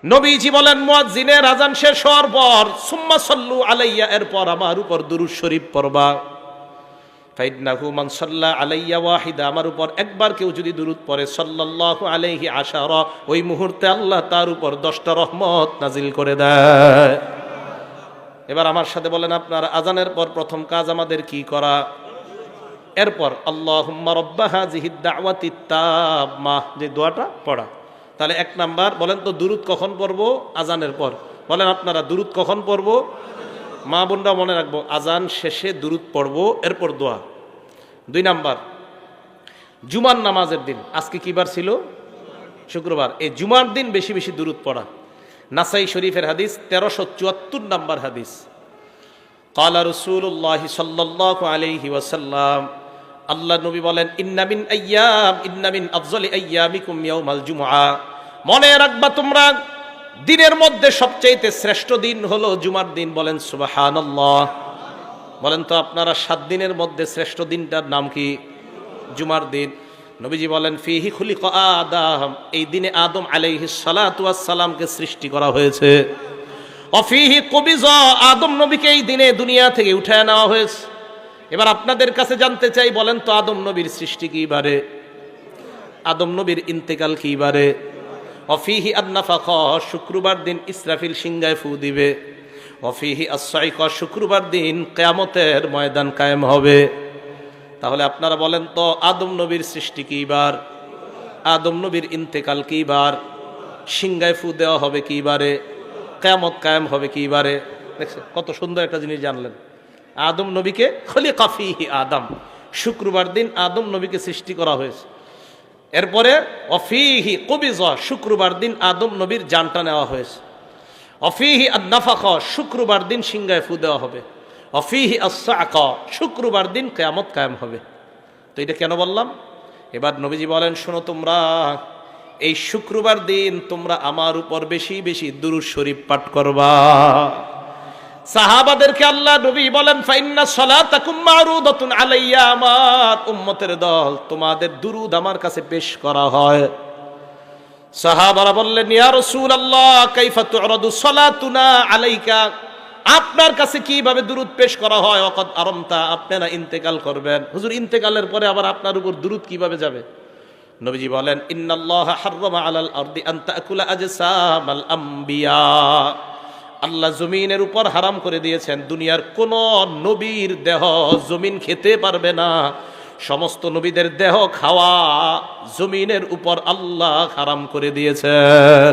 নবীজি বলেন মুয়াজ্জিনের আযান শেষ হওয়ার পর সুম্মা সাল্লু আলাইয়া, এরপর আমার উপর দুরূদ শরীফ পড়বা। ফাইন্নাহু মান সাল্লা আলাইয়া ওয়াহিদা, আমার উপর একবার কেউ যদি দুরূদ পড়ে সাল্লাল্লাহু আলাইহি আশারা, ওই মুহূর্তে আল্লাহ তার উপর 10টা রহমত নাজিল করে দেয়। এবার আমার সাথে বলেন, আপনার আযানের পর প্রথম কাজ আমাদের কি করা? এরপর আল্লাহুম্মা রাব্বা হাযিহিদ দাওয়াতিত তাম্মা, যে দোয়াটা পড়া। তাহলে 1 নাম্বার বলেন তো, দুরূদ কখন পড়বো? আযানের পর। বলেন আপনারা, দুরূদ কখন পড়বো? মা বোনরা মনে রাখবো, আযান শেষে দুরূদ পড়বো, এরপর দোয়া। 2 নাম্বার, জুমার নামাজের দিন, আজকে কি বার ছিল? শুক্রবার। এই জুমার দিন বেশি বেশি দুরূদ পড়া। নাসাই শরীফের হাদিস 1374 নাম্বার হাদিস। ক্বালা রাসূলুল্লাহি সাল্লাল্লাহু আলাইহি ওয়াসাল্লাম, আল্লাহ নবী বলেন, ইন্না মিন আফযলি আইয়ামিকুম ইয়াউমাল জুমআ, মনে রাখবা তোমরা দিনের মধ্যে সবচেয়ে শ্রেষ্ঠ দিন হলো জুমার দিন। বলেন সুবহানাল্লাহ। বলেন তো আপনারা, 7 দিনের মধ্যে শ্রেষ্ঠ দিনটার নাম কি? জুমার দিন। নবীজি বলেন, ফিহি খুলিকা আদম, এই দিনে আদম আলাইহিস সালাতু ওয়াস সালামকে সৃষ্টি করা হয়েছে। অফিহি কুবিজা, আদম নবীকে এই দিনে দুনিয়া থেকে উঠায় নেওয়া হয়েছে। এবার আপনাদের কাছে জানতে চাই, বলেন তো আদম নবীর সৃষ্টি কি বারে? আদম নবীর ইন্তেকাল কি বারে? অফিহি আন-নাফাখা, শুক্রবার দিন ইসরাফিল সিংহায় ফু দিবে। অফিহি আস-সাইকা, শুক্রবার দিন কিয়ামতের ময়দান কায়েম হবে। তাহলে আপনারা বলেন তো, আদম নবীর সৃষ্টি কি বার? আদম নবীর ইন্তেকাল কি বার? সিংহায় ফু দেওয়া হবে কি বারে? কিয়ামত কায়েম হবে কি বারে? দেখছেন কত সুন্দর একটা জিনিস জানলেন। আদম নবীকে খলিকা ফিহি আদম, শুক্রবার দিন আদম নবীকে সৃষ্টি করা হয়েছে। এরপরে অফিহি কুবিজা, শুক্রবার দিন আদম নবীর জানটা নেওয়া হয়েছে। অফিহি আন-নাফাখা, শুক্রবার দিন সিংহায় ফু দেওয়া হবে। অফিহি আস-সাআকা, শুক্রবার দিন কিয়ামত কায়েম হবে। তো এটা কেন বললাম? এবার নবীজি বলেন, শোনো তোমরা, এই শুক্রবার দিন তোমরা আমার উপর বেশি বেশি দুরূদ শরীফ পাঠ করবা। সাহাবাদেরকে আল্লাহ নবী বলেন, ফাইন্না সালাতাকুম মারুদাতুন আলাইয়া, আমার উম্মতের দল, তোমাদের দুরূদ আমার কাছে পেশ করা হয়। সাহাবারা বললেন, ইয়া রাসূলুল্লাহ, কাইফা তু'রাদু সালাতুনা আলাইকা, আপনার কাছে কিভাবে দুরূদ পেশ করা হয়? ওয়াকাদ আরামতা, আপনারা ইন্তেকাল করবেন। হুজুর, ইন্তেকালের পরে আবার আপনার উপর দুরূদ কিভাবে যাবে? নবীজি বলেন, ইন্নাল্লাহা হাররামা আলাল আরদি আন তাকুলা আজসামাল আম্বিয়া, আল্লাহ জমিনের উপর হারাম করে দিয়েছেন, দুনিয়ার কোন নবীর দেহ জমিন খেতে পারবে না। সমস্ত নবীদের দেহ খাওয়া জমিনের উপর আল্লাহ হারাম করে দিয়েছেন।